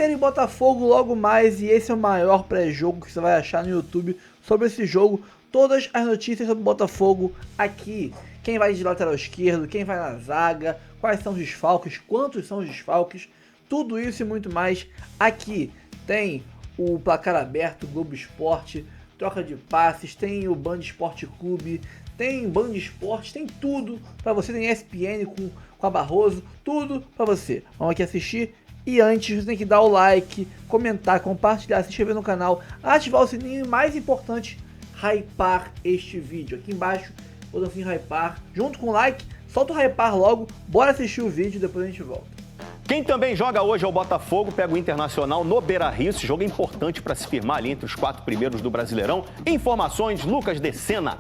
Inter e Botafogo logo mais, e esse é o maior pré-jogo que você vai achar no YouTube sobre esse jogo. Todas as notícias sobre o Botafogo aqui. Quem vai de lateral esquerdo, quem vai na zaga, quais são os desfalques, quantos são os desfalques, tudo isso e muito mais aqui. Tem o placar aberto, Globo Esporte, troca de passes, tem o Band Esporte Clube, tem Band Esporte, tem tudo para você, tem ESPN com a Barroso, tudo para você. Vamos aqui assistir. E antes, você tem que dar o like, comentar, compartilhar, se inscrever no canal, ativar o sininho e, mais importante, hypar este vídeo. Aqui embaixo, botãozinho hypar, junto com o like, solta o hypar logo, bora assistir o vídeo e depois a gente volta. Quem também joga hoje é o Botafogo, pega o Internacional no Beira-Rio. Esse jogo é importante para se firmar ali entre os 4 primeiros do Brasileirão. Informações, Lucas de Sena.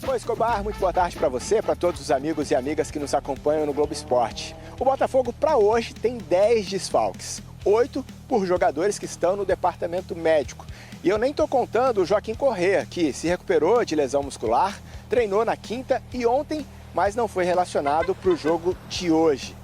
Oi, Escobar, muito boa tarde para você, para todos os amigos e amigas que nos acompanham no Globo Esporte. O Botafogo para hoje tem 10 desfalques, 8 por jogadores que estão no departamento médico. E eu nem estou contando o Joaquim Corrêa, que se recuperou de lesão muscular, treinou na quinta e ontem, mas não foi relacionado para o jogo de hoje.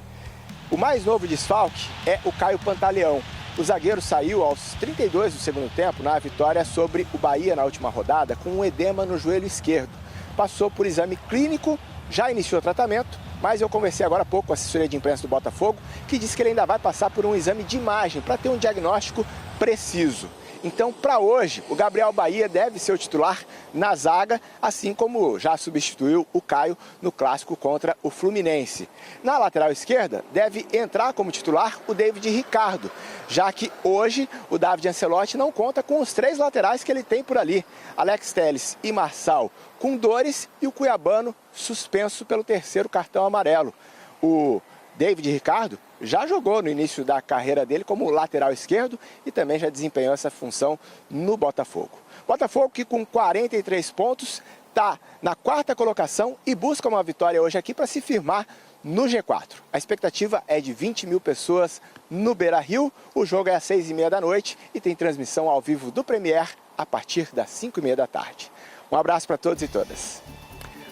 O mais novo desfalque é o Caio Pantaleão. O zagueiro saiu aos 32 do segundo tempo na vitória sobre o Bahia na última rodada com um edema no joelho esquerdo. Passou por exame clínico, já iniciou tratamento, mas eu conversei agora há pouco com a assessoria de imprensa do Botafogo, que disse que ele ainda vai passar por um exame de imagem para ter um diagnóstico preciso. Então, para hoje, o Gabriel Bahia deve ser o titular na zaga, assim como já substituiu o Caio no clássico contra o Fluminense. Na lateral esquerda, deve entrar como titular o David Ricardo, já que hoje o David Ancelotti não conta com os 3 laterais que ele tem por ali, Alex Telles e Marçal com dores e o cuiabano suspenso pelo 3º cartão amarelo. O David Ricardo já jogou no início da carreira dele como lateral esquerdo e também já desempenhou essa função no Botafogo. Botafogo que com 43 pontos está na 4ª colocação e busca uma vitória hoje aqui para se firmar no G4. A expectativa é de 20 mil pessoas no Beira-Rio. O jogo é às 6h30 da noite e tem transmissão ao vivo do Premier a partir das 5h30 da tarde. Um abraço para todos e todas.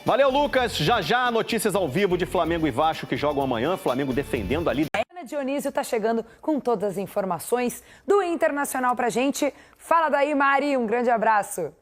Valeu, Lucas. Já notícias ao vivo de Flamengo e Vasco que jogam amanhã. Flamengo defendendo ali. Ana Dionísio está chegando com todas as informações do Internacional pra gente. Fala daí, Mari. Um grande abraço.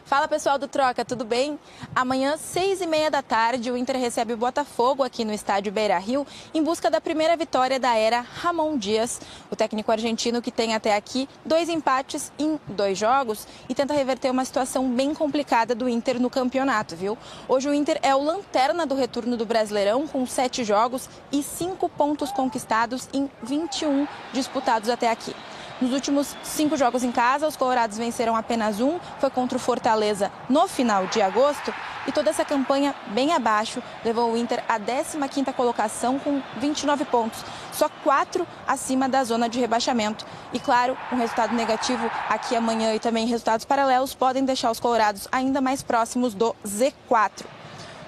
Fala, pessoal do Troca, tudo bem? Amanhã, 6h30 da tarde, o Inter recebe o Botafogo aqui no estádio Beira-Rio em busca da primeira vitória da era Ramon Dias, o técnico argentino que tem até aqui 2 empates em 2 jogos e tenta reverter uma situação bem complicada do Inter no campeonato, viu? Hoje o Inter é o lanterna do retorno do Brasileirão com 7 jogos e 5 pontos conquistados em 21 disputados até aqui. Nos últimos 5 jogos em casa, os colorados venceram apenas um, foi contra o Fortaleza no final de agosto. E toda essa campanha bem abaixo levou o Inter à 15ª colocação com 29 pontos, só 4 acima da zona de rebaixamento. E claro, um resultado negativo aqui amanhã e também resultados paralelos podem deixar os colorados ainda mais próximos do Z4.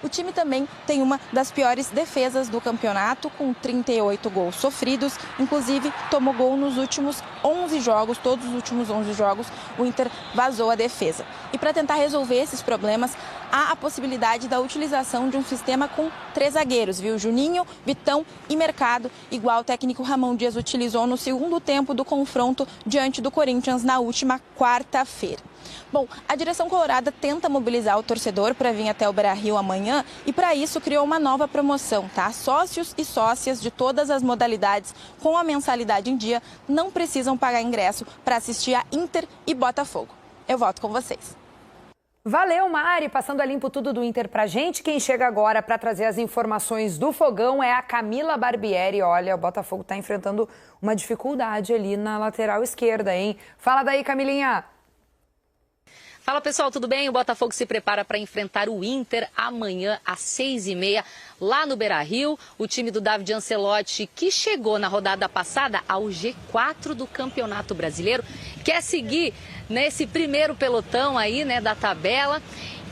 O time também tem uma das piores defesas do campeonato, com 38 gols sofridos. Inclusive, tomou gol nos últimos 11 jogos, todos os últimos 11 jogos, o Inter vazou a defesa. E para tentar resolver esses problemas, há a possibilidade da utilização de um sistema com 3 zagueiros, viu? Juninho, Vitão e Mercado, igual o técnico Ramon Dias utilizou no segundo tempo do confronto diante do Corinthians na última quarta-feira. Bom, a direção colorada tenta mobilizar o torcedor para vir até o Beira-Rio amanhã e para isso criou uma nova promoção, tá? Sócios e sócias de todas as modalidades com a mensalidade em dia não precisam pagar ingresso para assistir a Inter e Botafogo. Eu volto com vocês. Valeu, Mari, passando a limpo tudo do Inter pra gente. Quem chega agora para trazer as informações do Fogão é a Camila Barbieri. Olha, o Botafogo tá enfrentando uma dificuldade ali na lateral esquerda, hein? Fala daí, Camilinha. Fala, pessoal, tudo bem? O Botafogo se prepara para enfrentar o Inter amanhã às 6h30 lá no Beira-Rio. O time do David Ancelotti, que chegou na rodada passada ao G4 do Campeonato Brasileiro, quer seguir nesse primeiro pelotão aí, né, da tabela.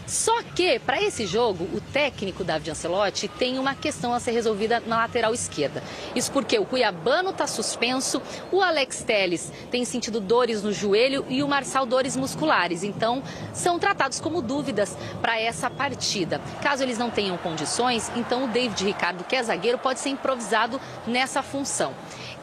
Só que, para esse jogo, o técnico David Ancelotti tem uma questão a ser resolvida na lateral esquerda. Isso porque o cuiabano está suspenso, o Alex Telles tem sentido dores no joelho e o Marçal dores musculares. Então, são tratados como dúvidas para essa partida. Caso eles não tenham condições, então o David Ricardo, que é zagueiro, pode ser improvisado nessa função.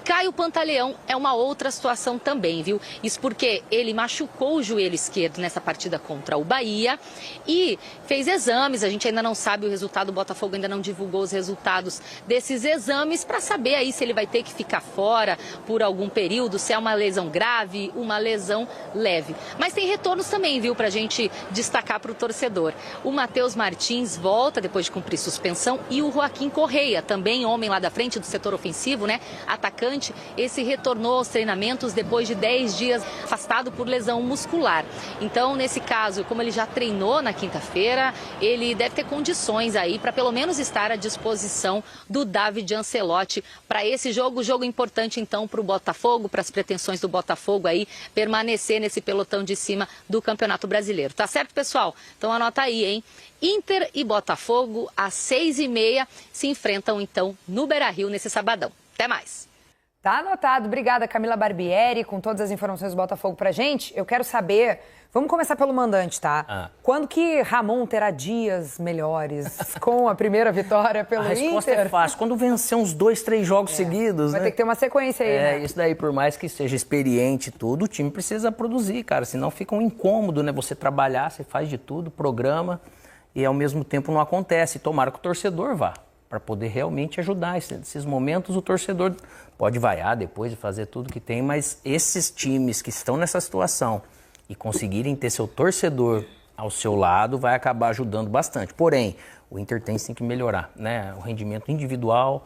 Caio Pantaleão é uma outra situação também, viu? Isso porque ele machucou o joelho esquerdo nessa partida contra o Bahia e fez exames. A gente ainda não sabe o resultado, o Botafogo ainda não divulgou os resultados desses exames para saber aí se ele vai ter que ficar fora por algum período, se é uma lesão grave, uma lesão leve. Mas tem retornos também, viu, pra gente destacar para o torcedor. O Matheus Martins volta depois de cumprir suspensão e o Joaquim Correia, também homem lá da frente do setor ofensivo, né, atacante, esse retornou aos treinamentos depois de 10 dias afastado por lesão muscular. Então, nesse caso, como ele já treinou na quinta-feira, ele deve ter condições aí para pelo menos estar à disposição do David Ancelotti para esse jogo importante então para o Botafogo, para as pretensões do Botafogo aí permanecer nesse pelotão de cima do Campeonato Brasileiro. Tá certo, pessoal? Então anota aí, hein? Inter e Botafogo às 6h30 se enfrentam então no Beira-Rio nesse sabadão. Até mais. Tá anotado. Obrigada, Camila Barbieri, com todas as informações do Botafogo pra gente. Eu quero saber, vamos começar pelo mandante, tá? Quando que Ramon terá dias melhores com a primeira vitória pelo Inter? A resposta é fácil. Quando vencer uns 2, 3 jogos seguidos, vai né? ter que ter uma sequência aí, né? Isso daí, por mais que seja experiente e tudo, o time precisa produzir, cara. Senão fica um incômodo, né? Você trabalhar, você faz de tudo, programa, e ao mesmo tempo não acontece. Tomara que o torcedor vá, para poder realmente ajudar. Nesses momentos o torcedor pode vaiar depois de fazer tudo que tem, mas esses times que estão nessa situação e conseguirem ter seu torcedor ao seu lado vai acabar ajudando bastante. Porém, o Inter tem que melhorar, né? O rendimento individual,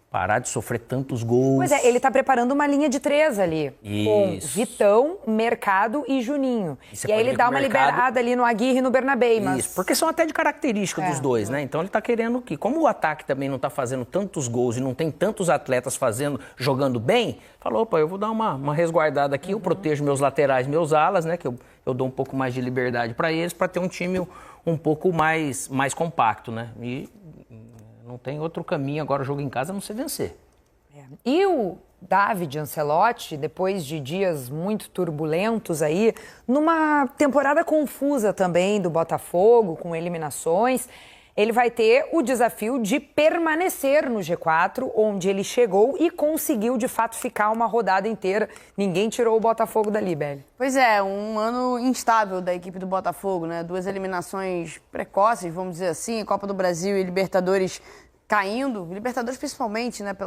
parar de sofrer tantos gols. Pois é, ele tá preparando uma linha de 3 ali. Isso. Com Vitão, Mercado e Juninho. E aí ele dá uma liberada ali no Aguirre e no Bernabé, mas... Isso, porque são até de característica dos dois, né? Então ele tá querendo que, como o ataque também não tá fazendo tantos gols e não tem tantos atletas jogando bem, falou, opa, eu vou dar uma resguardada aqui, eu protejo meus laterais, meus alas, né? Que eu dou um pouco mais de liberdade para eles, para ter um time um pouco mais compacto, né? E não tem outro caminho agora, o jogo em casa, a não ser vencer. E o David Ancelotti, depois de dias muito turbulentos aí, numa temporada confusa também do Botafogo, com eliminações, ele vai ter o desafio de permanecer no G4, onde ele chegou e conseguiu, de fato, ficar uma rodada inteira. Ninguém tirou o Botafogo dali, Beli. Pois é, um ano instável da equipe do Botafogo, né? 2 eliminações precoces, vamos dizer assim, Copa do Brasil e Libertadores caindo, Libertadores principalmente, né?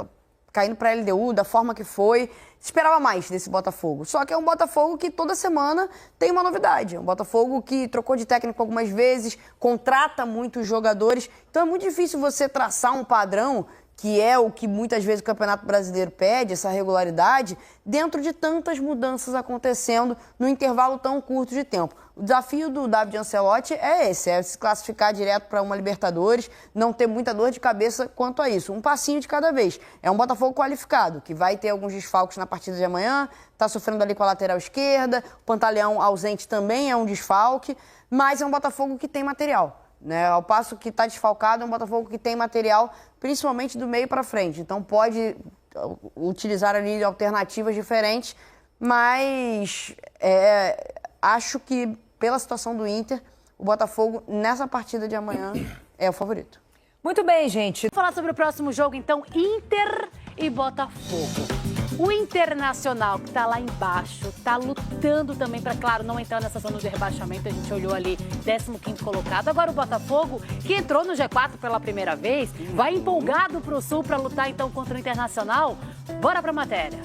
Caindo para a LDU, da forma que foi. Se esperava mais desse Botafogo. Só que é um Botafogo que toda semana tem uma novidade. É um Botafogo que trocou de técnico algumas vezes, contrata muitos jogadores. Então é muito difícil você traçar um padrão, que é o que muitas vezes o Campeonato Brasileiro pede, essa regularidade, dentro de tantas mudanças acontecendo no intervalo tão curto de tempo. O desafio do David Ancelotti é esse, é se classificar direto para uma Libertadores, não ter muita dor de cabeça quanto a isso. Um passinho de cada vez. É um Botafogo qualificado, que vai ter alguns desfalques na partida de amanhã, está sofrendo ali com a lateral esquerda, o Pantaleão ausente também é um desfalque, mas é um Botafogo que tem material. Né? Ao passo que está desfalcado, é um Botafogo que tem material, principalmente do meio para frente. Então pode utilizar ali alternativas diferentes, mas acho que pela situação do Inter, o Botafogo nessa partida de amanhã é o favorito. Muito bem, gente. Vamos falar sobre o próximo jogo, então, Inter e Botafogo. O Internacional, que está lá embaixo, está lutando também para, claro, não entrar nessa zona de rebaixamento. A gente olhou ali, 15º colocado. Agora o Botafogo, que entrou no G4 pela primeira vez, vai empolgado para o Sul para lutar, então, contra o Internacional. Bora para a matéria.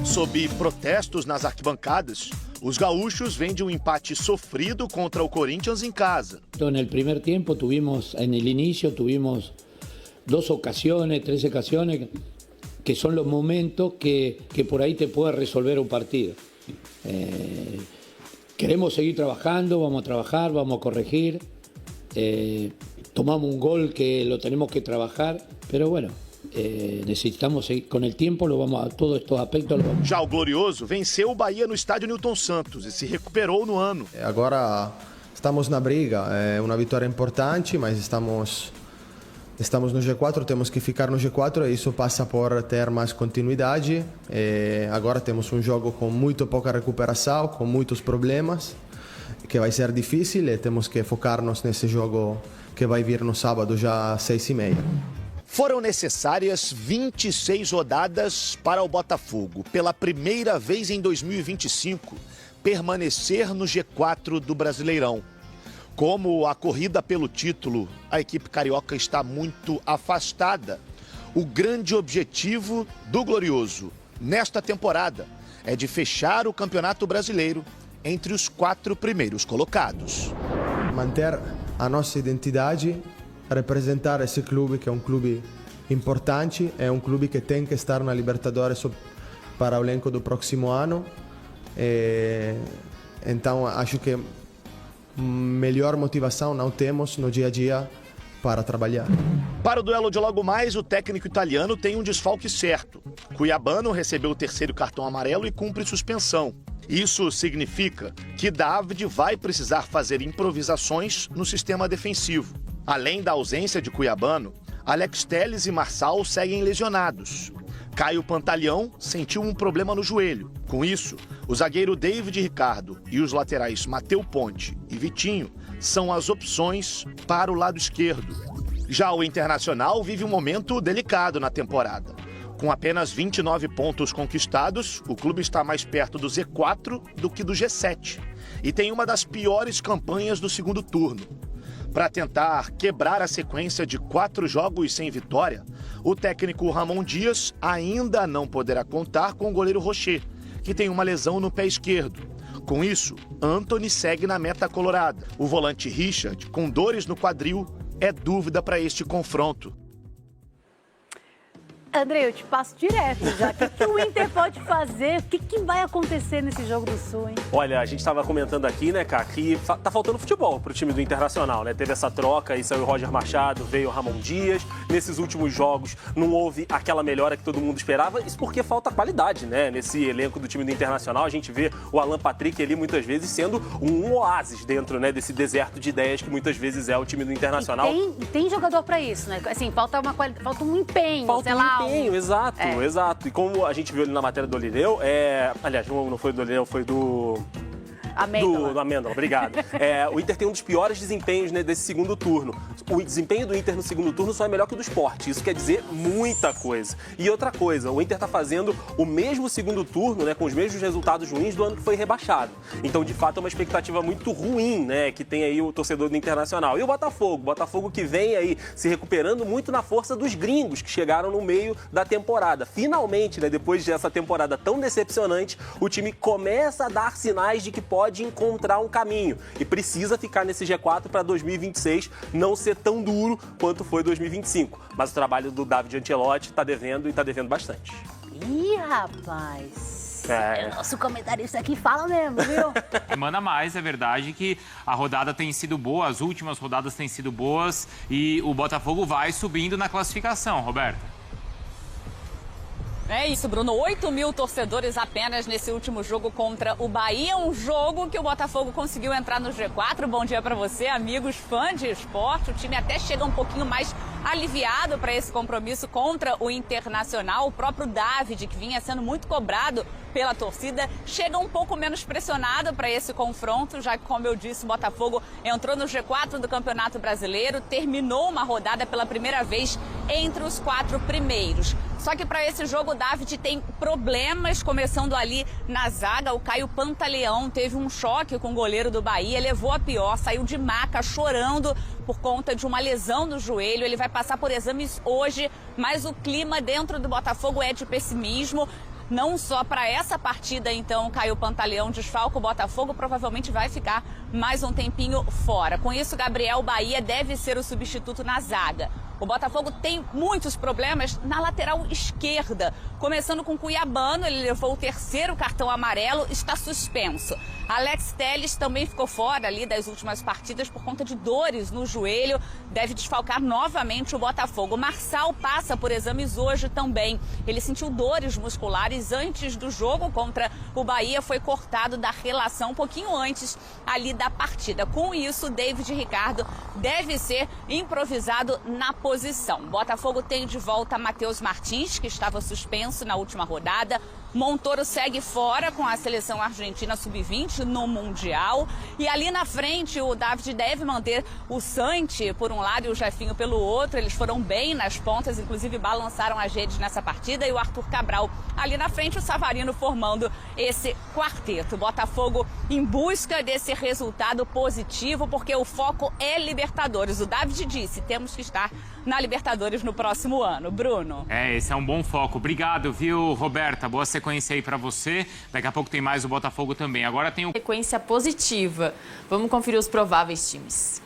Sob protestos nas arquibancadas, os gaúchos vêm de um empate sofrido contra o Corinthians em casa. Então, no primeiro tempo, no início, tivemos 2 ocasiões, 3 ocasiões, que son los momentos que por ahí te puede resolver un partido. Queremos seguir trabajando, vamos a trabajar, vamos a corregir. Tomamos un gol que lo tenemos que trabajar, pero bueno, necesitamos seguir. Con el tiempo todos estos aspectos. Já o Glorioso venceu o Bahia no estádio Newton Santos e se recuperou no ano. Agora estamos na briga, é uma vitória importante, mas estamos no G4, temos que ficar no G4 e isso passa por ter mais continuidade. Agora temos um jogo com muito pouca recuperação, com muitos problemas, que vai ser difícil e temos que focar-nos nesse jogo que vai vir no sábado já às 6h30. Foram necessárias 26 rodadas para o Botafogo, pela primeira vez em 2025, permanecer no G4 do Brasileirão. Como a corrida pelo título, a equipe carioca está muito afastada. O grande objetivo do Glorioso nesta temporada é de fechar o Campeonato Brasileiro entre os 4 primeiros colocados. Manter a nossa identidade, representar esse clube, que é um clube importante, é um clube que tem que estar na Libertadores para o elenco do próximo ano. Então, acho que melhor motivação não temos no dia a dia para trabalhar. Para o duelo de logo mais, o técnico italiano tem um desfalque certo. Cuiabano recebeu o 3º cartão amarelo e cumpre suspensão. Isso significa que David vai precisar fazer improvisações no sistema defensivo. Além da ausência de Cuiabano, Alex Telles e Marçal seguem lesionados. Caio Pantaleão sentiu um problema no joelho. Com isso, o zagueiro David Ricardo e os laterais Matheus Ponte e Vitinho são as opções para o lado esquerdo. Já o Internacional vive um momento delicado na temporada. Com apenas 29 pontos conquistados, o clube está mais perto do Z4 do que do G7 e tem uma das piores campanhas do segundo turno. Para tentar quebrar a sequência de 4 jogos sem vitória, o técnico Ramon Dias ainda não poderá contar com o goleiro Rocher, que tem uma lesão no pé esquerdo. Com isso, Antony segue na meta colorada. O volante Richard, com dores no quadril, é dúvida para este confronto. André, eu te passo direto já. O que o Inter pode fazer? O que vai acontecer nesse jogo do Sul, hein? Olha, a gente estava comentando aqui, né, Cá, que tá faltando futebol pro time do Internacional, né? Teve essa troca, aí saiu o Roger Machado, veio o Ramon Dias. Nesses últimos jogos não houve aquela melhora que todo mundo esperava. Isso porque falta qualidade, né? Nesse elenco do time do Internacional, a gente vê o Alan Patrick ali muitas vezes sendo um oásis dentro, né, desse deserto de ideias que muitas vezes é o time do Internacional. E tem jogador para isso, né? Assim, falta um empenho, sei lá. Exato. E como a gente viu ali na matéria do Olineu, aliás, não foi do Olineu, foi do Amêndola. Do Amêndola, obrigado. O Inter tem um dos piores desempenhos, né, desse segundo turno. O desempenho do Inter no segundo turno só é melhor que o do Sport. Isso quer dizer muita coisa. E outra coisa, o Inter está fazendo o mesmo segundo turno, né, com os mesmos resultados ruins do ano que foi rebaixado. Então, de fato, é uma expectativa muito ruim, né, que tem aí o torcedor do Internacional. E o Botafogo que vem aí se recuperando muito na força dos gringos que chegaram no meio da temporada. Finalmente, né, depois dessa temporada tão decepcionante, o time começa a dar sinais de que pode encontrar um caminho e precisa ficar nesse G4 para 2026 não ser tão duro quanto foi 2025. Mas o trabalho do David Ancelotti está devendo e está devendo bastante. Ih, rapaz! Nosso comentarista aqui fala mesmo, viu? Semana mais, é verdade que a rodada tem sido boa, as últimas rodadas têm sido boas e o Botafogo vai subindo na classificação, Roberta. É isso, Bruno. 8 mil torcedores apenas nesse último jogo contra o Bahia. Um jogo que o Botafogo conseguiu entrar no G4. Bom dia para você, amigos fãs de esporte. O time até chega um pouquinho mais aliviado para esse compromisso contra o Internacional. O próprio David, que vinha sendo muito cobrado pela torcida, chega um pouco menos pressionado para esse confronto, já que, como eu disse, o Botafogo entrou no G4 do Campeonato Brasileiro, terminou uma rodada pela primeira vez entre os 4 primeiros. Só que para esse jogo o David tem problemas, começando ali na zaga. O Caio Pantaleão teve um choque com o goleiro do Bahia, levou a pior, saiu de maca chorando por conta de uma lesão no joelho. Ele vai passar por exames hoje, mas o clima dentro do Botafogo é de pessimismo. Não só para essa partida, então, Caio Pantaleão desfalca o Botafogo, provavelmente vai ficar mais um tempinho fora. Com isso, Gabriel Bahia deve ser o substituto na zaga. O Botafogo tem muitos problemas na lateral esquerda, começando com Cuiabano, ele levou o 3º cartão amarelo, está suspenso. Alex Telles também ficou fora ali das últimas partidas por conta de dores no joelho, deve desfalcar novamente o Botafogo. Marçal passa por exames hoje também, ele sentiu dores musculares antes do jogo contra o Bahia, foi cortado da relação um pouquinho antes ali da partida. Com isso, David Ricardo deve ser improvisado na posição posição. Botafogo tem de volta Matheus Martins, que estava suspenso na última rodada. Montoro segue fora com a seleção argentina sub-20 no Mundial. E ali na frente o David deve manter o Santi por um lado e o Jefinho pelo outro. Eles foram bem nas pontas, inclusive balançaram as redes nessa partida. E o Arthur Cabral ali na frente, o Savarino formando esse quarteto. Botafogo em busca desse resultado positivo, porque o foco é Libertadores. O David disse, temos que estar na Libertadores no próximo ano. Bruno. Esse é um bom foco. Obrigado, viu, Roberta? Boa sequência aí pra você. Daqui a pouco tem mais o Botafogo também. Agora tem o... Sequência positiva. Vamos conferir os prováveis times.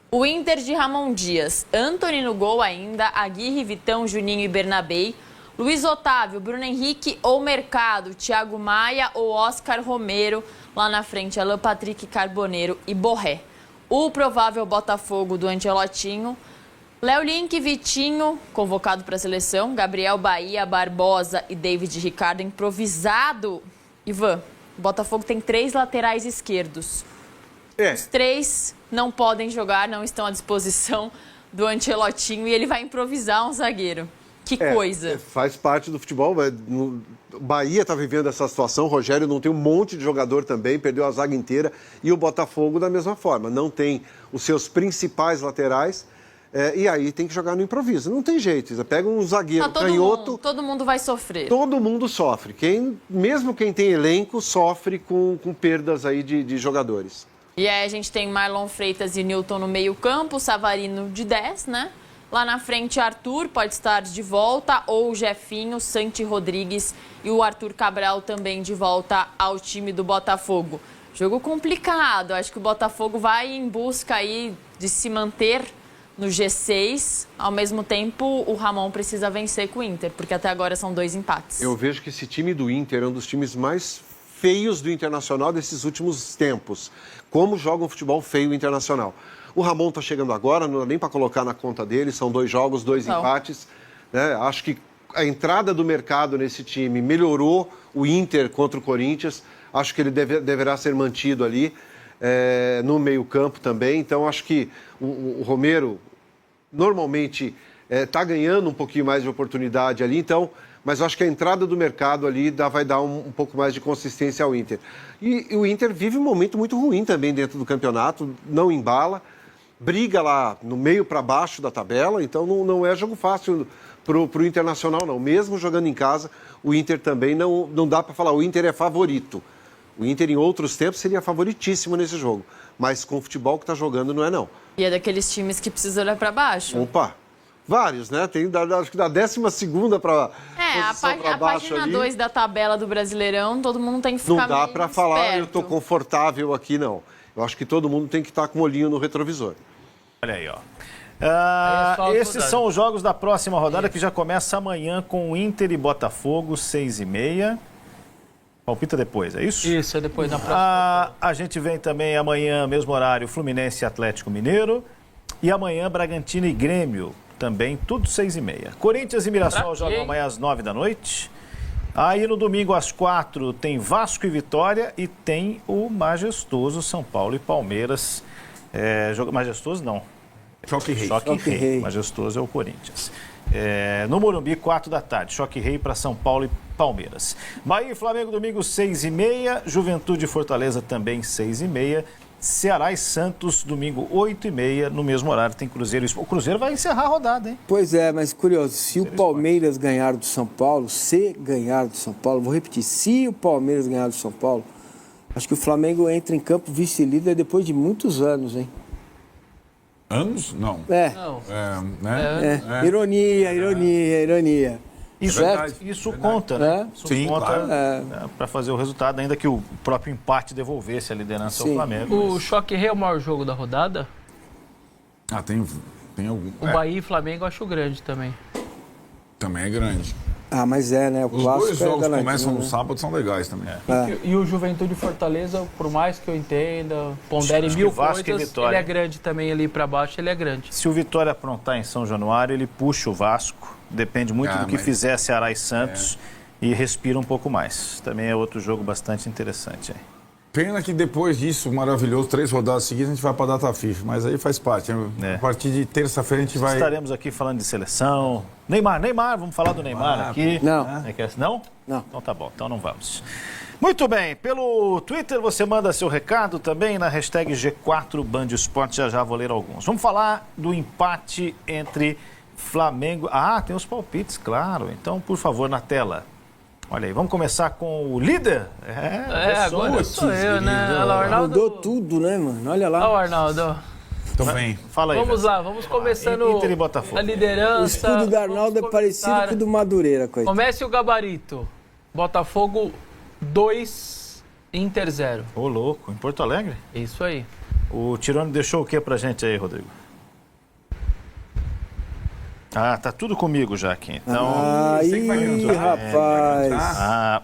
O Inter de Ramon Dias. Antony no gol ainda. Aguirre, Vitão, Juninho e Bernabei. Luiz Otávio, Bruno Henrique ou Mercado. Thiago Maia ou Oscar Romero. Lá na frente, Alan Patrick, Carboneiro e Borré. O provável Botafogo do Ancelotinho. Léo Link, Vitinho, convocado para a seleção. Gabriel Bahia, Barbosa e David Ricardo, improvisado. Ivan, o Botafogo tem 3 laterais esquerdos. Os 3 não podem jogar, não estão à disposição do Ancelotinho e ele vai improvisar um zagueiro. Que coisa. Faz parte do futebol. O Bahia está vivendo essa situação. O Rogério não tem um monte de jogador também, perdeu a zaga inteira. E o Botafogo da mesma forma. Não tem os seus principais laterais. E aí tem que jogar no improviso. Não tem jeito. Você pega um zagueiro canhoto... Todo mundo vai sofrer. Todo mundo sofre. Mesmo quem tem elenco sofre com perdas aí de jogadores. E aí a gente tem Marlon Freitas e Newton no meio campo, Savarino de 10, né? Lá na frente, Arthur pode estar de volta, ou o Jefinho, Santi Rodrigues e o Arthur Cabral também de volta ao time do Botafogo. Jogo complicado. Acho que o Botafogo vai em busca aí de se manter no G6. Ao mesmo tempo, o Ramon precisa vencer com o Inter, porque até agora são 2 empates. Eu vejo que esse time do Inter é um dos times mais feios do Internacional desses últimos tempos. Como joga um futebol feio internacional. O Ramon está chegando agora, não dá nem para colocar na conta dele, são 2 jogos, 2 empates. Né? Acho que a entrada do mercado nesse time melhorou o Inter contra o Corinthians. Acho que ele deverá ser mantido ali no meio-campo também. Então, acho que o Romero normalmente está ganhando um pouquinho mais de oportunidade ali. Então, mas eu acho que a entrada do mercado ali vai dar um pouco mais de consistência ao Inter. E o Inter vive um momento muito ruim também dentro do campeonato, não embala, briga lá no meio para baixo da tabela, então não é jogo fácil para o Internacional, não. Mesmo jogando em casa, o Inter também não dá para falar, o Inter é favorito. O Inter, em outros tempos, seria favoritíssimo nesse jogo, mas com o futebol que está jogando, não é não. E é daqueles times que precisa olhar para baixo. Opa! Vários, né? Tem, acho que da 12ª para a página 2 da tabela do Brasileirão, todo mundo tem que ficar Não dá para falar, eu estou confortável aqui, não. Eu acho que todo mundo tem que estar com o olhinho no retrovisor. Olha aí, ó. Esses são os jogos da próxima rodada, que já começa amanhã com Inter e Botafogo, 6h30. Palpita depois, é isso? Isso, é depois na próxima. A gente vem também amanhã, mesmo horário, Fluminense e Atlético Mineiro. E amanhã, Bragantino e Grêmio. Também, tudo 6h30. Corinthians e Mirassol jogam amanhã às 9h. Aí no domingo às 4 tem Vasco e Vitória e tem o majestoso São Paulo e Palmeiras. Jogo majestoso não. Choque Rei. Choque Rei. Majestoso é o Corinthians. No Morumbi, 4 da tarde. Choque Rei para São Paulo e Palmeiras. Bahia e Flamengo domingo 6h30. Juventude e Fortaleza também 6h30. Ceará e Santos, domingo, 8h30, no mesmo horário tem Cruzeiro. O Cruzeiro vai encerrar a rodada, hein? Pois é, mas curioso, se o Palmeiras ganhar do São Paulo, vou repetir, se o Palmeiras ganhar do São Paulo, acho que o Flamengo entra em campo vice-líder depois de muitos anos, hein? Anos? Não. Ironia. Isso conta, né? Sim, conta claro. Para fazer o resultado, ainda que o próprio empate devolvesse a liderança ao Flamengo. O Choque Rei é o maior jogo da rodada? Tem algum. O Bahia e Flamengo eu acho grande também. Também é grande. Mas né? Os 2 jogos que começam no sábado são legais também. E o Juventude e Fortaleza, por mais que eu entenda, pondere mil coisas, ele é grande também ali para baixo, ele é grande. Se o Vitória aprontar em São Januário, ele puxa o Vasco. Depende muito do que fizer Ceará e Santos e respira um pouco mais. Também é outro jogo bastante interessante. Pena que depois disso, maravilhoso, 3 rodadas seguidas, a gente vai para a data FIFA, mas aí faz parte. A partir de terça-feira a gente vai... Estaremos aqui falando de seleção. Neymar, vamos falar do Neymar aqui. Não. Não? Não. Então tá bom, então não vamos. Muito bem, pelo Twitter você manda seu recado também na hashtag G4 Band Esporte, já vou ler alguns. Vamos falar do empate entre Flamengo... tem os palpites, claro. Então, por favor, na tela. Olha aí, vamos começar com o líder? Agora sou eu, né? Olha lá, o Arnaldo. Mudou tudo, né, mano? Olha lá. Olha o Arnaldo. Também. Fala aí. Vamos lá, vamos começando Inter e Botafogo. a liderança. O escudo do Arnaldo é parecido com o do Madureira, coitado. Comece o gabarito. Botafogo 2, Inter 0. Ô, louco, em Porto Alegre? Isso aí. O Tirone deixou o que pra gente aí, Rodrigo? Tá tudo comigo já aqui. Então, rapaz.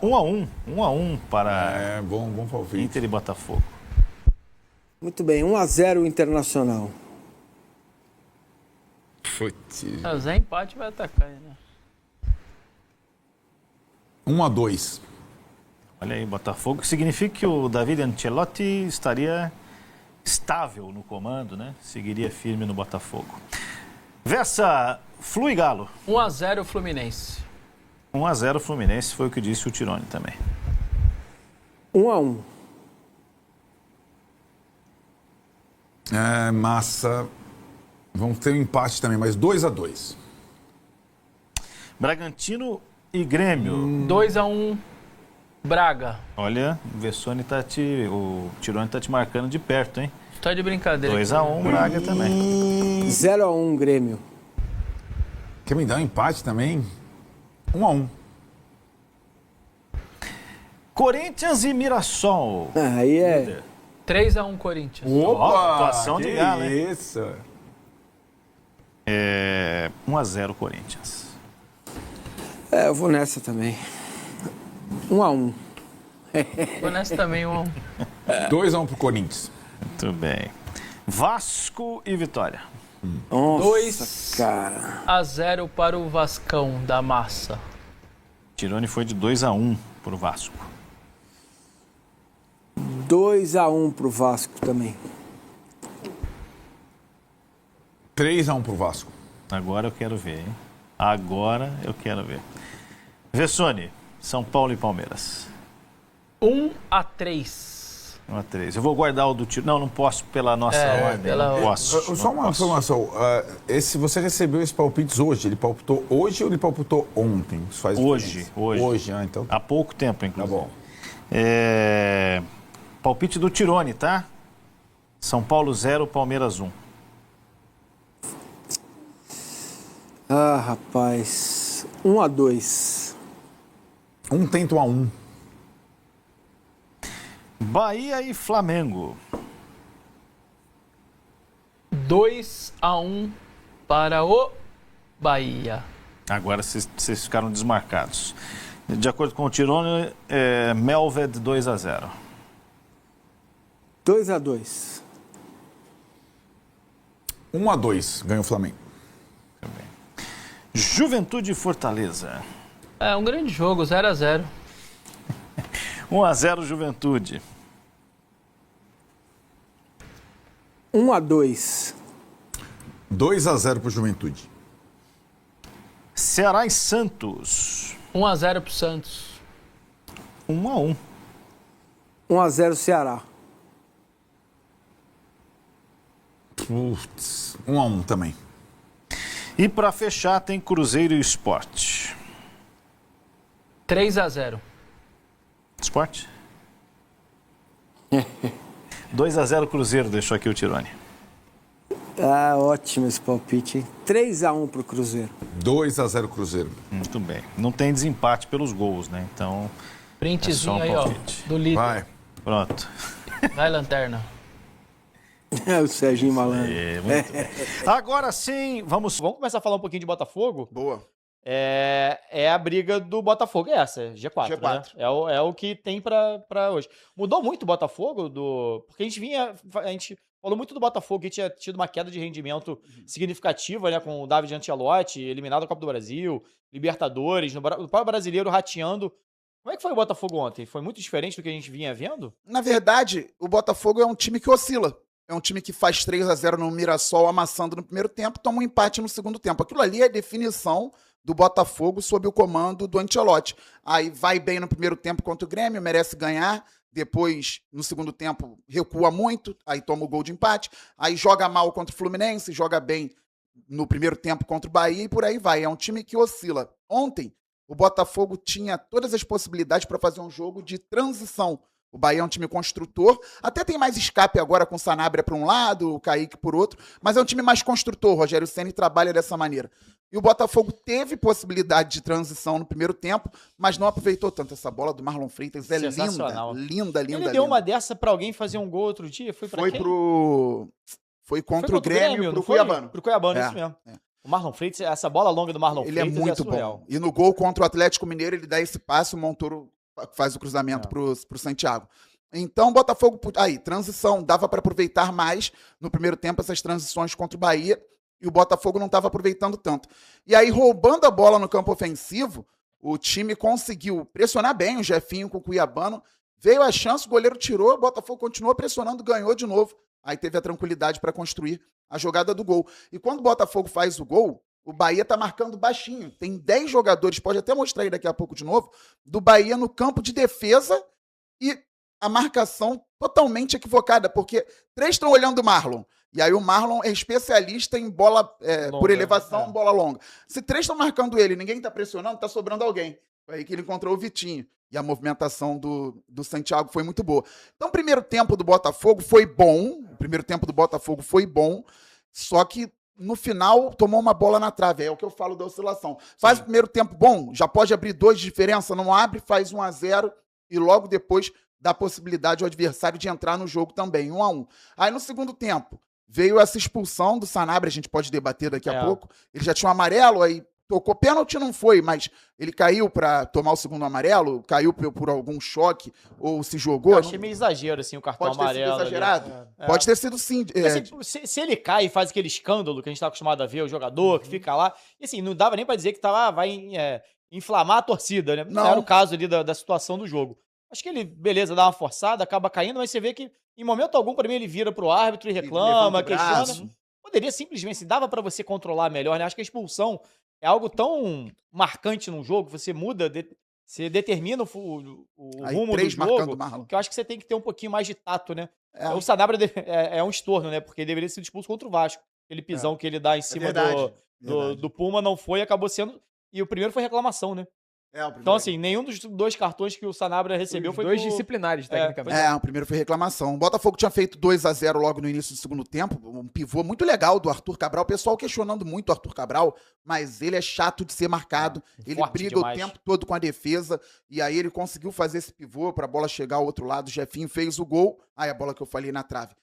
1-1 para bom palpite. Inter e Botafogo. Muito bem, 1-0 Internacional. Putz. O Zé Empate vai atacar, né? 1-2. Olha aí, Botafogo. Significa que o David Ancelotti estaria estável no comando, né? Seguiria firme no Botafogo. Versa Flu e Galo. 1-0 Fluminense. 1-0 Fluminense, foi o que disse o Tirone também. 1-1. Massa. Vamos ter um empate também, mas 2-2. Bragantino e Grêmio. 2-1 Braga. Olha, o Tirone tá te marcando de perto, hein? Tá de brincadeira. 2-1 Braga também. 0-1 Grêmio. Quer me dar um empate também? 1-1. Corinthians e Mirassol. Aí é... 3-1 Corinthians. Opa! Situação de Galo, hein? Isso. 1-0 Corinthians. Eu vou nessa também. 1-1. Vou nessa também, 1-1. 2-1 pro Corinthians. Muito bem. Vasco e Vitória. 2-0 para o Vascão da Massa. Tirone foi de 2-1 pro Vasco. 2-1 pro Vasco também. 3-1 pro Vasco. Agora eu quero ver, hein? Agora eu quero ver. Vessone, São Paulo e Palmeiras. 1-3. 1-3. Eu vou guardar o do Tirone. Não posso pela nossa ordem. Não posso. Só uma informação. Você recebeu esses palpites hoje? Ele palpitou hoje ou ele palpitou ontem? Isso faz hoje. Hoje, então. Há pouco tempo, inclusive. Tá bom. Palpite do Tirone, tá? São Paulo 0, Palmeiras 1. Rapaz. 1-2. Tento 1-1. Bahia e Flamengo. 2-1 para o Bahia. Agora vocês ficaram desmarcados. De acordo com o Tirone, Melved 2-0. 2-2. 1-2 ganha o Flamengo. Juventude e Fortaleza. Um grande jogo, 0-0. 1-0 Juventude. 1-2. 2-0 pro Juventude. Ceará e Santos. 1-0 pro Santos. 1-1. 1-0 Ceará. Putz, 1-1 também. E para fechar tem Cruzeiro e Sport. 3-0. Sport? 2-0 Cruzeiro, deixou aqui o Tirone. Ótimo esse palpite. 3-1 pro Cruzeiro. 2-0 Cruzeiro. Muito bem. Não tem desempate pelos gols, né? Então. Printzinho aí, ó. Do líder. Vai. Pronto. Vai, Lanterna. O Serginho Malandro. Muito bem. Agora sim, vamos começar a falar um pouquinho de Botafogo. Boa. É a briga do Botafogo, G4. Né? É o que tem pra hoje. Mudou muito o Botafogo, porque a gente falou muito do Botafogo, que tinha tido uma queda de rendimento significativa, né, com o David Ancelotti, eliminado da Copa do Brasil, Libertadores, o próprio brasileiro rateando. Como é que foi o Botafogo ontem? Foi muito diferente do que a gente vinha vendo? Na verdade, o Botafogo é um time que oscila. É um time que faz 3-0 no Mirassol, amassando no primeiro tempo, toma um empate no segundo tempo. Aquilo ali é a definição do Botafogo sob o comando do Ancelotti. Aí vai bem no primeiro tempo contra o Grêmio, merece ganhar. Depois, no segundo tempo, recua muito, aí toma o gol de empate. Aí joga mal contra o Fluminense, joga bem no primeiro tempo contra o Bahia e por aí vai. É um time que oscila. Ontem, o Botafogo tinha todas as possibilidades para fazer um jogo de transição. O Bahia é um time construtor, até tem mais escape agora com o Sanabria para um lado, o Kaique por outro, mas é um time mais construtor. O Rogério Ceni trabalha dessa maneira. E o Botafogo teve possibilidade de transição no primeiro tempo, mas não aproveitou tanto. Essa bola do Marlon Freitas é linda. Ele deu uma dessa para alguém fazer um gol outro dia? Foi contra o Grêmio, pro Cuiabano. Pro Cuiabano, isso mesmo. O Marlon Freitas, essa bola longa do Marlon Freitas é muito bom. E no gol contra o Atlético Mineiro, ele dá esse passe, o Montoro faz o cruzamento pro Santiago. Então, o Botafogo... Aí, transição. Dava para aproveitar mais no primeiro tempo essas transições contra o Bahia e o Botafogo não estava aproveitando tanto. E aí, roubando a bola no campo ofensivo, o time conseguiu pressionar bem o Jefinho com o Cuiabano. Veio a chance, o goleiro tirou, o Botafogo continuou pressionando, ganhou de novo. Aí teve a tranquilidade para construir a jogada do gol. E quando o Botafogo faz o gol, o Bahia tá marcando baixinho. Tem 10 jogadores, pode até mostrar aí daqui a pouco de novo, do Bahia no campo de defesa e a marcação totalmente equivocada, porque 3 estão olhando o Marlon. E aí o Marlon é especialista em bola por elevação, bola longa. Se 3 estão marcando ele e ninguém tá pressionando, tá sobrando alguém. Foi aí que ele encontrou o Vitinho. E a movimentação do Santiago foi muito boa. Então o primeiro tempo do Botafogo foi bom. Só que no final, tomou uma bola na trave. É o que eu falo da oscilação. Faz o primeiro tempo bom, já pode abrir 2 de diferença, não abre, faz 1-0 e logo depois dá a possibilidade ao adversário de entrar no jogo também, 1-1. Aí no segundo tempo, veio essa expulsão do Sanabria, a gente pode debater daqui a pouco. Ele já tinha um amarelo, aí tocou. Pênalti não foi, mas ele caiu para tomar o segundo amarelo, caiu por algum choque ou se jogou. Eu achei meio exagero, assim, o cartão amarelo. Pode ter sido exagerado? Pode ter sido sim. Assim, se ele cai e faz aquele escândalo que a gente tá acostumado a ver, o jogador que fica lá, e assim, não dava nem para dizer que vai inflamar a torcida, né? Não era o caso ali da situação do jogo. Acho que ele, beleza, dá uma forçada, acaba caindo, mas você vê que em momento algum, para mim, ele vira pro árbitro e reclama, questiona. Poderia simplesmente, dava para você controlar melhor, né? Acho que a expulsão é algo tão marcante num jogo, você muda, você determina o rumo do jogo, que eu acho que você tem que ter um pouquinho mais de tato, né? O Sanabria é um estorno, né? Porque ele deveria ser expulso contra o Vasco. Aquele pisão que ele dá em cima do Puma não foi, acabou sendo... E o primeiro foi reclamação, né? Então, assim, nenhum dos 2 cartões que o Sanabria recebeu foi 2 disciplinares, tecnicamente. O primeiro foi reclamação. O Botafogo tinha feito 2-0 logo no início do segundo tempo. Um pivô muito legal do Arthur Cabral. O pessoal questionando muito o Arthur Cabral, mas ele é chato de ser marcado. Ele briga demais. O tempo todo com a defesa. E aí ele conseguiu fazer esse pivô para a bola chegar ao outro lado. O Jefinho fez o gol. Aí a bola que eu falei na trave.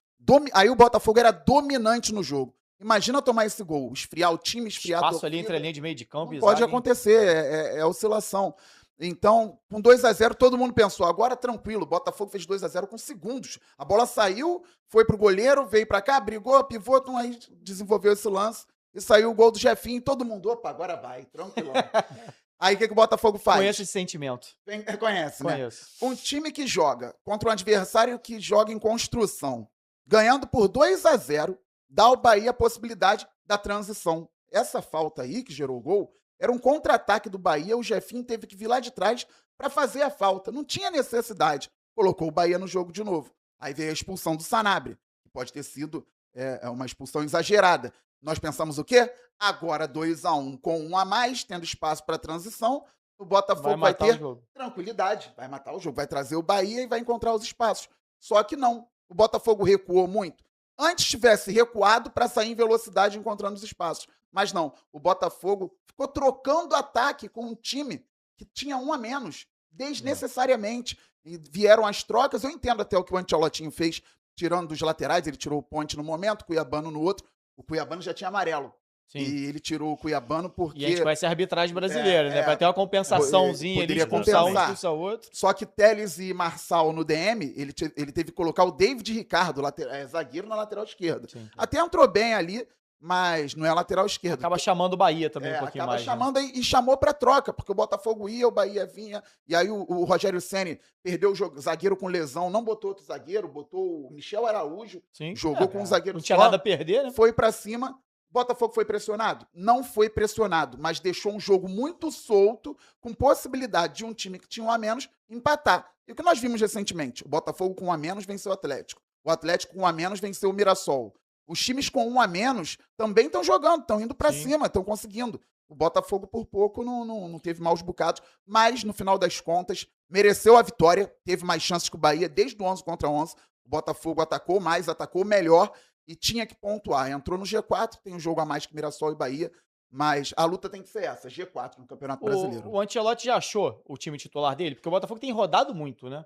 Aí o Botafogo era dominante no jogo. Imagina tomar esse gol, esfriar o time, esfriar a torcida. Ali entre a linha de meio de campo. Não pode acontecer, é oscilação. Então, com 2-0, todo mundo pensou, agora tranquilo, o Botafogo fez 2-0 com segundos. A bola saiu, foi pro goleiro, veio pra cá, brigou, pivô, então aí desenvolveu esse lance e saiu o gol do Jefinho. Todo mundo, opa, agora vai, tranquilão. Aí o que o Botafogo faz? Conheço esse sentimento. Conhece, né? Um time que joga contra um adversário que joga em construção, ganhando por 2-0, dá ao Bahia a possibilidade da transição. Essa falta aí, que gerou o gol, era um contra-ataque do Bahia, o Jefinho teve que vir lá de trás para fazer a falta. Não tinha necessidade. Colocou o Bahia no jogo de novo. Aí veio a expulsão do Sanabria, que pode ter sido uma expulsão exagerada. Nós pensamos o quê? Agora 2-1 com 1 a mais, tendo espaço para transição, o Botafogo vai ter tranquilidade, vai matar o jogo, vai trazer o Bahia e vai encontrar os espaços. Só que não. O Botafogo recuou muito. Antes tivesse recuado para sair em velocidade encontrando os espaços. Mas não, o Botafogo ficou trocando ataque com um time que tinha 1 a menos, desnecessariamente. E vieram as trocas, eu entendo até o que o Ancelotti fez, tirando dos laterais, ele tirou o Ponte no momento, o Cuiabano no outro. O Cuiabano já tinha amarelo. Sim. E ele tirou o Cuiabano porque... E a gente conhece a arbitragem brasileira, né? Vai ter uma compensaçãozinha ali, expulsar um, expulsar o outro. Só que Telles e Marçal no DM, ele teve que colocar o David Ricardo, zagueiro, na lateral esquerda. Sim. Até entrou bem ali, mas não é lateral esquerdo. Acaba chamando o Bahia também um pouquinho mais. Acaba chamando e chamou pra troca, porque o Botafogo ia, o Bahia vinha, e aí o Rogério Ceni perdeu o zagueiro com lesão, não botou outro zagueiro, botou o Michel Araújo, jogou com um zagueiro Não tinha nada a perder, né? Foi pra cima. Botafogo foi pressionado? Não foi pressionado, mas deixou um jogo muito solto, com possibilidade de um time que tinha um a menos empatar. E o que nós vimos recentemente? O Botafogo com um a menos venceu o Atlético. O Atlético com um a menos venceu o Mirassol. Os times com um a menos também estão jogando, estão indo pra cima, estão conseguindo. O Botafogo, por pouco, não teve maus bocados, mas, no final das contas, mereceu a vitória, teve mais chances que o Bahia, desde o 11 contra 11. O Botafogo atacou mais, atacou melhor, e tinha que pontuar. Entrou no G4, tem um jogo a mais que Mirassol e Bahia, mas a luta tem que ser essa, G4 no Campeonato Brasileiro. O Ancelotti já achou o time titular dele? Porque o Botafogo tem rodado muito, né?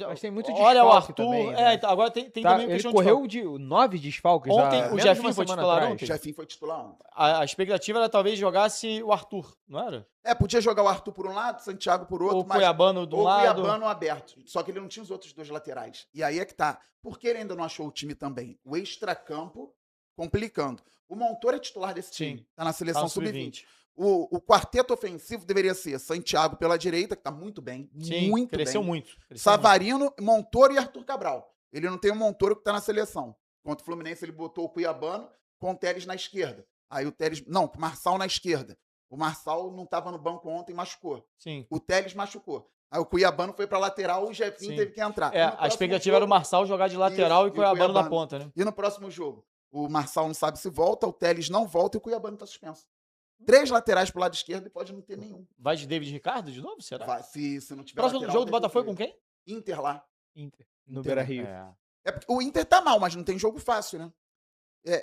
Mas tem muito Olha o Arthur. também, né? Agora tem também ele questão correu de 9 desfalques. Ontem o Jefinho foi titular O ontem. Jefinho foi titular ontem. A expectativa era talvez jogasse o Arthur, não era? Podia jogar o Arthur por um lado, Santiago por outro. Ou o Cuiabano do lado. Ou o Cuiabano aberto. Só que ele não tinha os outros dois laterais. E aí é que tá. Por que ele ainda não achou o time também? O extracampo complicando. O Montoura é titular desse time. Tá na seleção sub-20. O quarteto ofensivo deveria ser Santiago pela direita, que tá muito bem. Sim, muito cresceu bem. muito. Savarino, Montoura e Arthur Cabral. Ele não tem o Montoura que tá na seleção. Contra o Fluminense, ele botou o Cuiabano com o Telles na esquerda. Aí o Telles... Não, o Marçal na esquerda. O Marçal não tava no banco ontem, machucou. Sim. O Telles machucou. Aí o Cuiabano foi pra lateral, o Jefinho teve que entrar. A expectativa era o Marçal jogar de lateral e o Cuiabano na ponta, né? E no próximo jogo? O Marçal não sabe se volta, o Telles não volta e o Cuiabano tá suspenso. 3 laterais pro lado esquerdo e pode não ter nenhum. Vai de David Ricardo de novo, será? Vai, se não tiver Próximo lateral, jogo do Botafogo com quem? Inter lá. Inter. No Beira-Rio. É porque o Inter tá mal, mas não tem jogo fácil, né?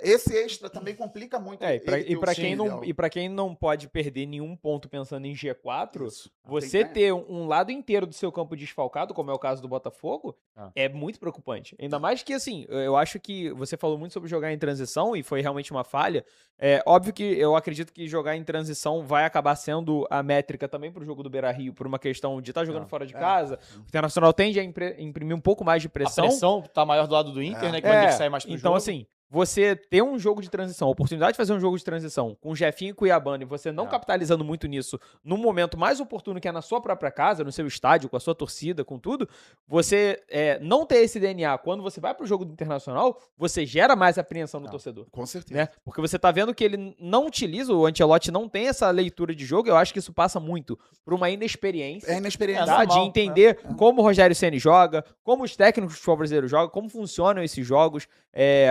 Esse extra também complica muito. E pra quem não pode perder nenhum ponto pensando em G4, você ter um lado inteiro do seu campo desfalcado, como é o caso do Botafogo, é muito preocupante. Ainda mais que, assim, eu acho que você falou muito sobre jogar em transição e foi realmente uma falha. É óbvio que eu acredito que jogar em transição vai acabar sendo a métrica também pro jogo do Beira-Rio, por uma questão de estar jogando fora de casa. O Internacional tende a imprimir um pouco mais de pressão. A pressão tá maior do lado do Inter, né? Que vai ter que sair mais pro jogo. Então, assim, você ter um jogo de transição, a oportunidade de fazer um jogo de transição com o Jefinho e Cuiabano e você não capitalizando muito nisso num momento mais oportuno que é na sua própria casa, no seu estádio, com a sua torcida, com tudo, você não ter esse DNA quando você vai pro jogo do Internacional, você gera mais apreensão no torcedor. Com certeza. Né? Porque você tá vendo que ele não utiliza, o Ancelotti não tem essa leitura de jogo, eu acho que isso passa muito por uma inexperiência. Tá? De entender como o Rogério Ceni joga, como os técnicos do futebol brasileiro jogam, como funcionam esses jogos.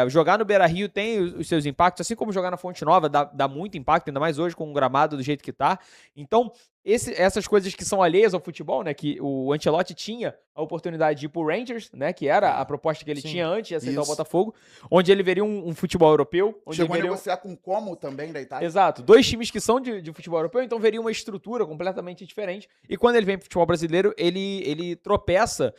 Jogar no Beira-Rio tem os seus impactos, assim como jogar na Fonte Nova dá muito impacto, ainda mais hoje com o gramado do jeito que tá. Então, essas coisas que são alheias ao futebol, né, que o Ancelotti tinha a oportunidade de ir pro Rangers, né, que era a proposta que ele tinha antes de aceitar o Botafogo, onde ele veria um futebol europeu. Onde Chegou ele veria a negociar com o Como também da Itália. Exato, 2 times que são de futebol europeu, então veria uma estrutura completamente diferente. E quando ele vem pro futebol brasileiro, ele tropeça,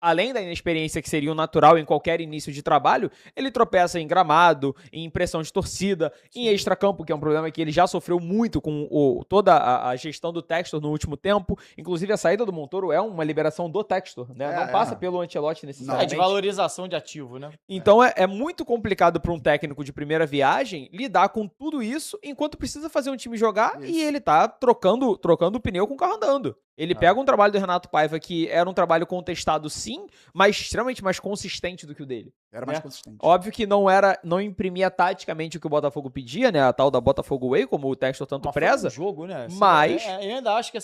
além da inexperiência que seria o natural em qualquer início de trabalho, ele tropeça em gramado, em pressão de torcida, em extracampo, que é um problema que ele já sofreu muito com toda a gestão do Textor no último tempo. Inclusive, a saída do Montoro é uma liberação do Textor, né? Não passa pelo Ancelotti necessariamente. De valorização de ativo, né? Então, é muito complicado para um técnico de primeira viagem lidar com tudo isso enquanto precisa fazer um time jogar e ele tá trocando o pneu com o carro andando. Ele pega um trabalho do Renato Paiva que era um trabalho contestado sim, mas extremamente mais consistente do que o dele. Era mais consistente. Óbvio que não imprimia taticamente o que o Botafogo pedia, né? A tal da Botafogo Way, como o Textor tanto preza. Foi um jogo, né? Mas eu ainda acho que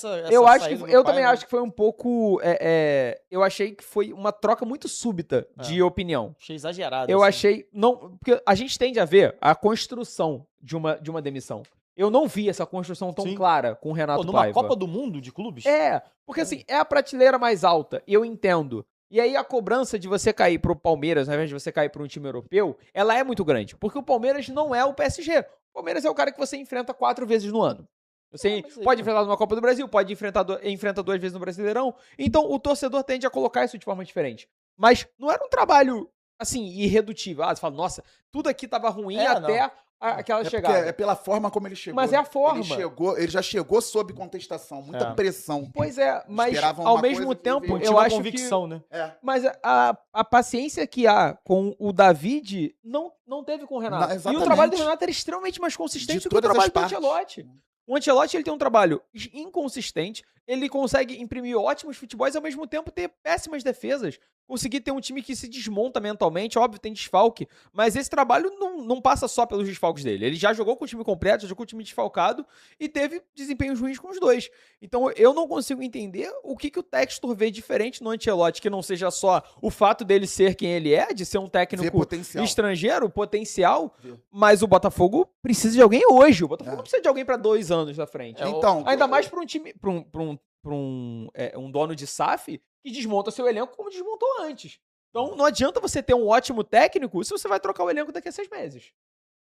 eu também acho que foi um pouco. Eu achei que foi uma troca muito súbita de opinião. Achei exagerado. Eu achei. Não, porque a gente tende a ver a construção de uma demissão. Eu não vi essa construção tão clara com o Renato Paiva. Numa Copa do Mundo de clubes? Porque assim, é a prateleira mais alta, eu entendo. E aí a cobrança de você cair pro Palmeiras, ao invés de você cair para um time europeu, ela é muito grande. Porque o Palmeiras não é o PSG. O Palmeiras é o cara que você enfrenta 4 vezes no ano. Você pode enfrentar numa Copa do Brasil, pode enfrenta 2 vezes no Brasileirão. Então o torcedor tende a colocar isso de forma diferente. Mas não era um trabalho, assim, irredutível. Você fala, nossa, tudo aqui tava ruim até aquela chegada. É pela forma como ele chegou. Mas é a forma. Ele já chegou sob contestação, muita pressão. Pois é, mas ao mesmo tempo, eu acho convicção, né? Mas a paciência que há com o David não teve com o Renato. E o trabalho do Renato era extremamente mais consistente do que o trabalho do Ancelotti. O Ancelotti ele tem um trabalho inconsistente, ele consegue imprimir ótimos futebols e ao mesmo tempo ter péssimas defesas. Conseguir ter um time que se desmonta mentalmente, óbvio, tem desfalque, mas esse trabalho não passa só pelos desfalques dele. Ele já jogou com o time completo, já jogou com o time desfalcado e teve desempenhos ruins com os dois. Então eu não consigo entender o que o Textor vê diferente no Ancelotti, que não seja só o fato dele ser quem ele é, de ser um técnico estrangeiro, potencial, mas o Botafogo precisa de alguém hoje. O Botafogo não precisa de alguém para 2 anos na frente. Então, ainda mais para um time, para um dono de SAF que desmonta seu elenco como desmontou antes. Então não adianta você ter um ótimo técnico se você vai trocar o elenco daqui a 6 meses.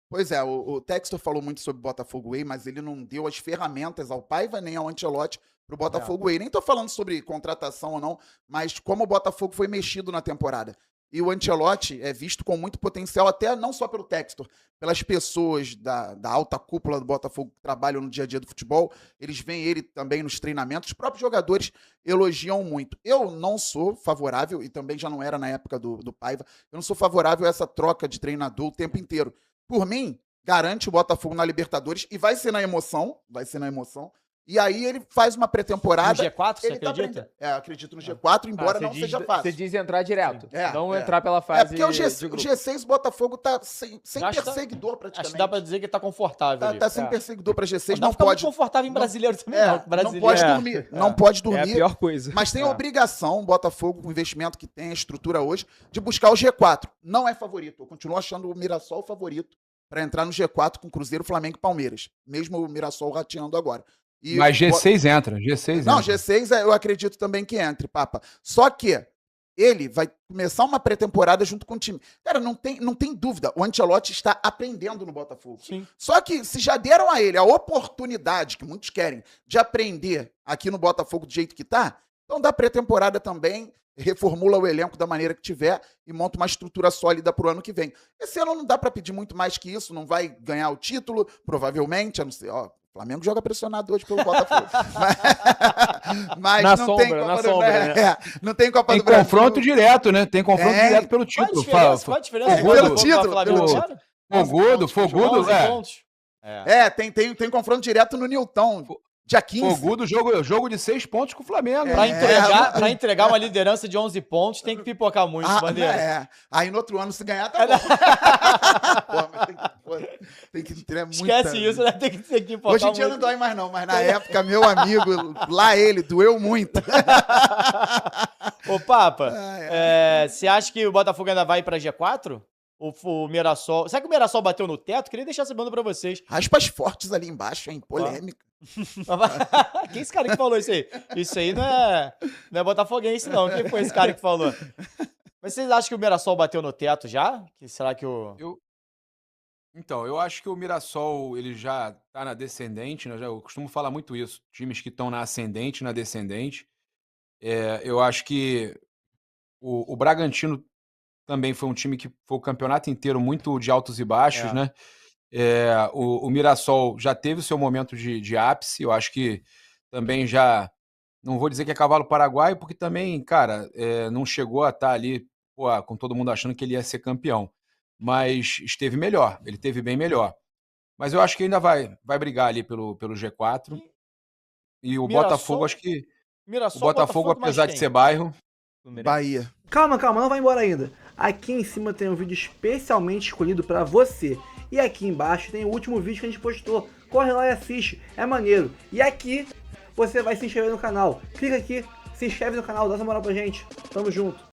Pois é, o Textor falou muito sobre o Botafogo Way, mas ele não deu as ferramentas ao Paiva nem ao Ancelotti pro Botafogo Way. Nem tô falando sobre contratação ou não, mas como o Botafogo foi mexido na temporada. E o Ancelotti é visto com muito potencial, até não só pelo Textor, pelas pessoas da alta cúpula do Botafogo que trabalham no dia a dia do futebol. Eles veem ele também nos treinamentos. Os próprios jogadores elogiam muito. Eu não sou favorável, e também já não era na época do Paiva, eu não sou favorável a essa troca de treinador o tempo inteiro. Por mim, garante o Botafogo na Libertadores e vai ser na emoção. E aí ele faz uma pré-temporada. No G4, você acredita? Acredito no G4, embora não seja fácil. Você diz entrar direto, não entrar pela fase porque o G6, o Botafogo tá sem perseguidor praticamente. Acho que dá pra dizer que tá confortável. Tá sem perseguidor pra G6, não pode... Não confortável em brasileiro também, não. Não pode dormir. Não pode dormir. É a pior coisa. Mas tem a obrigação, o Botafogo, com o investimento que tem, a estrutura hoje, de buscar o G4. Não é favorito. Eu continuo achando o Mirassol favorito pra entrar no G4 com Cruzeiro, Flamengo e Palmeiras. Mesmo o Mirassol rateando agora. Mas G6 entra, Não, G6 eu acredito também que entre, Papa. Só que ele vai começar uma pré-temporada junto com o time. Cara, não tem dúvida, o Ancelotti está aprendendo no Botafogo. Sim. Só que se já deram a ele a oportunidade, que muitos querem, de aprender aqui no Botafogo do jeito que tá, então dá pré-temporada também, reformula o elenco da maneira que tiver e monta uma estrutura sólida pro ano que vem. Esse ano não dá para pedir muito mais que isso, não vai ganhar o título, provavelmente, a não ser, o Flamengo joga pressionado hoje pelo Botafogo. Mas na não sombra, tem Copa na do sombra, Brasil. né? Não tem Copa do Brasil. Tem confronto direto, né? Tem confronto direto pelo título. Qual a diferença? Pelo título. Fogudo, tem confronto direto no Newton. Dia 15. Fogudo, jogo de 6 pontos com o Flamengo. Pra entregar uma liderança de 11 pontos, tem que pipocar muito, Bandeira. Aí no outro ano, se ganhar, tá bom. Tem que ter muito. Esquece isso, né? Tem que pipocar hoje em dia muito. Não dói mais não, mas na época, meu amigo, lá ele, doeu muito. Ô, Papa, você acha que o Botafogo ainda vai pra G4? O Mirassol... Será que o Mirassol bateu no teto? Queria deixar sabendo pra vocês. Aspas fortes ali embaixo, hein? Polêmica. Quem é esse cara que falou isso aí? Isso aí não é botafoguense, não. Quem foi esse cara que falou? Mas vocês acham que o Mirassol bateu no teto já? Será que Então, eu acho que o Mirassol ele já tá na descendente, né? Eu costumo falar muito isso. Times que estão na ascendente, na descendente. Eu acho que o Bragantino também foi um time que foi o campeonato inteiro muito de altos e baixos, né? O Mirassol já teve o seu momento de ápice, eu acho que também já, não vou dizer que é cavalo paraguaio, porque também, cara, não chegou a estar ali, com todo mundo achando que ele ia ser campeão, mas esteve melhor, ele teve bem melhor. Mas eu acho que ainda vai brigar ali pelo G4, e o Mirassol, Botafogo, acho que Mirassol, o Botafogo apesar de ser bairro... Bahia. Calma, não vai embora ainda. Aqui em cima tem um vídeo especialmente escolhido pra você. E aqui embaixo tem o último vídeo que a gente postou. Corre lá e assiste, é maneiro. E aqui você vai se inscrever no canal. Clica aqui, se inscreve no canal, dá essa moral pra gente. Tamo junto.